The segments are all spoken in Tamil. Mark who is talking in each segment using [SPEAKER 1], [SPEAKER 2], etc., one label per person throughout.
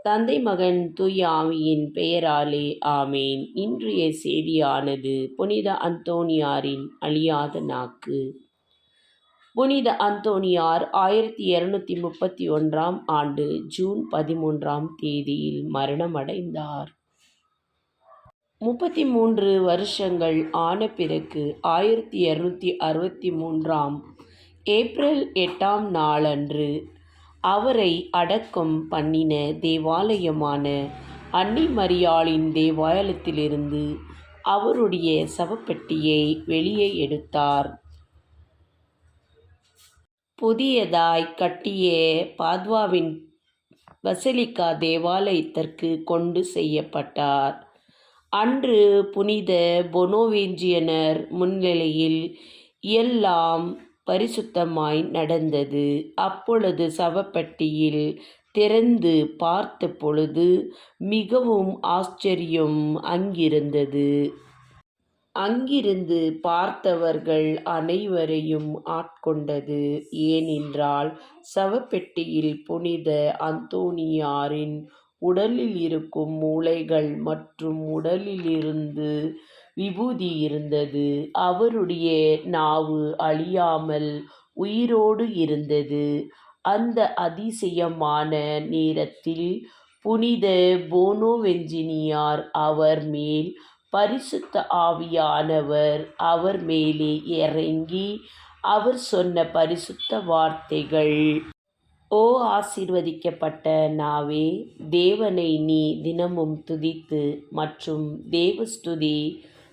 [SPEAKER 1] தந்தை மகன் தூய ஆவியின் பெயராலே ஆமேன். இன்றைய செய்தியானது புனித அந்தோணியாரின் அழியாத நாக்கு. புனித அந்தோணியார் 1231 ஆண்டு ஜூன் 13 தேதியில் மரணமடைந்தார். 33 வருஷங்கள் ஆன பிறகு 1263 ஏப்ரல் 8 நாளன்று அவரை அடக்கம் பண்ணின தேவாலயமான அன்னை மரியாளின் தேவாலயத்திலிருந்து அவருடைய சவப்பெட்டியை வெளியே எடுத்தார். புதியதாய் கட்டிய பாத்வாவின் பசிலிக்கா தேவாலயத்திற்கு கொண்டு செய்யப்பட்டார். அன்று புனித பொனோவேன்ஜியனர் முன்னிலையில் எல்லாம் பரிசுத்தமாய் நடந்தது. அப்பொழுது சவப்பெட்டியில் திறந்து பார்த்த பொழுது மிகவும் ஆச்சரியம் அங்கிருந்தது. அங்கிருந்து பார்த்தவர்கள் அனைவரையும் ஆட்கொண்டது. ஏனென்றால் சவப்பெட்டியில் புனித அந்தோணியாரின் உடலில் இருக்கும் மூளைகள் மற்றும் உடலிலிருந்து விபூதி இருந்தது. அவருடைய நாவு அழியாமல் உயிரோடு இருந்தது. அந்த அதிசயமான நேரத்தில் புனித போனோவென்ஜினியார் அவர் மேல் பரிசுத்த ஆவியானவர் அவர் மேலே இறங்கி அவர் சொன்ன பரிசுத்த வார்த்தைகள்: ஓ ஆசீர்வதிக்கப்பட்ட நாவே, தேவனை நீ தினமும் துதித்து மற்றும் தேவஸ்துதி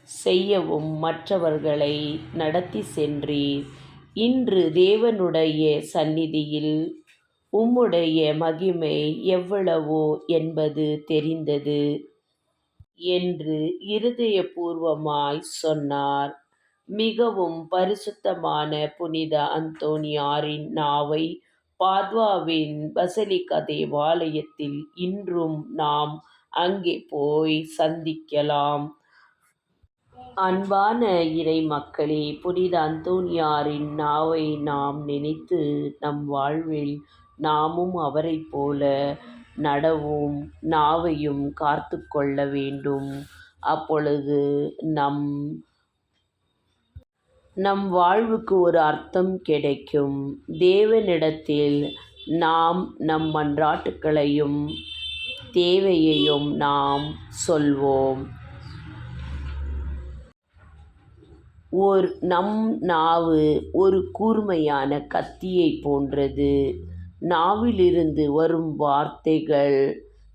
[SPEAKER 1] செய்யவும் மற்றவர்களை நடத்தி சென்றீர். இன்று தேவனுடைய சந்நிதியில் உம்முடைய மகிமை எவ்வளவோ என்பது தெரிந்தது என்று இருதயபூர்வமாய் சொன்னார். மிகவும் பரிசுத்தமான புனித அந்தோணியாரின் நாவை பாத்வாவின் பசிலிக்கா தேவாலயத்தில் இன்றும் நாம் அங்கே போய் சந்திக்கலாம். அன்பான இறை மக்களே, புனித அந்தோணியாரின் நாவை நாம் நினைத்து நம் வாழ்வில் நாமும் அவரைப் போல நடவும் நாவையும் காத்து கொள்ள வேண்டும். அப்பொழுது நம் வாழ்வுக்கு ஒரு அர்த்தம் கிடைக்கும். தேவனிடத்தில் நாம் நம் மன்றாட்டுக்களையும் தேவையையும் நாம் சொல்வோம். நம் நாவு ஒரு கூர்மையான கத்தியை போன்றது. நாவிலிருந்து வரும் வார்த்தைகள்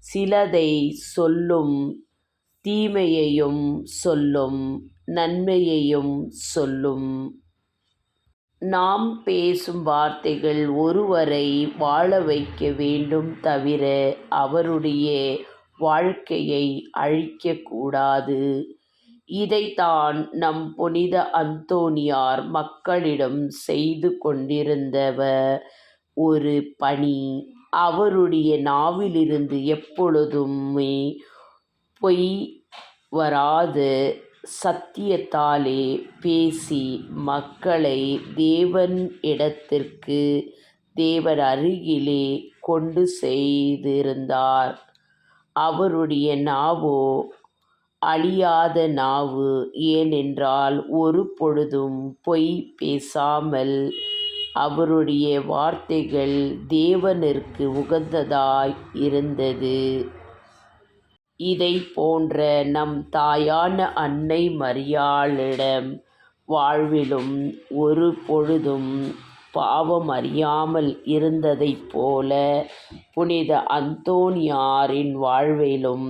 [SPEAKER 1] சிலதை சொல்லும், தீமையையும் சொல்லும், நன்மையையும் சொல்லும். நாம் பேசும் வார்த்தைகள் ஒருவரை வாழ வைக்க வேண்டும் தவிர அவருடைய வாழ்க்கையை அழிக்கக்கூடாது. இதைத்தான் நம் புனித அந்தோணியார் மக்களிடம் செய்து கொண்டிருந்தவ ஒரு பணி. அவருடைய நாவிலிருந்து எப்பொழுதுமே பொய் வராத சத்தியத்தாலே பேசி மக்களை தேவன் இடத்திற்கு, தேவன் அருகிலே கொண்டு செய்திருந்தார். அவருடைய நாவோ அழியாத நாவு. ஏனென்றால் ஒரு பொழுதும் பொய் பேசாமல் அவருடைய வார்த்தைகள் தேவனிற்கு உகந்ததாய் இருந்தது. இதை போன்ற நம் தாயான அன்னை மரியாளிடம் வாழ்விலும் ஒரு பொழுதும் பாவம் அறியாமல் இருந்ததைப் போல புனித அந்தோணியாரின் வாழ்விலும்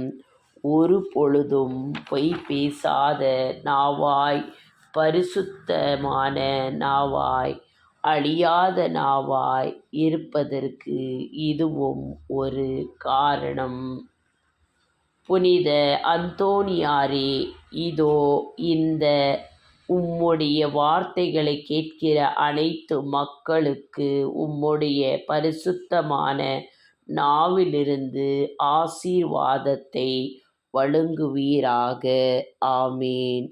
[SPEAKER 1] ஒரு பொழுதும் பொய் பேசாத நாவாய், பரிசுத்தமான நாவாய், அழியாத நாவாய் இருப்பதற்கு இதுவும் ஒரு காரணம். புனித அந்தோணியாரே, இதோ இந்த உம்முடைய வார்த்தைகளை கேட்கிற அனைத்து மக்களுக்கு உம்முடைய பரிசுத்தமான நாவிலிருந்து ஆசீர்வாதத்தை வழங்குவீராக. ஆமேன்.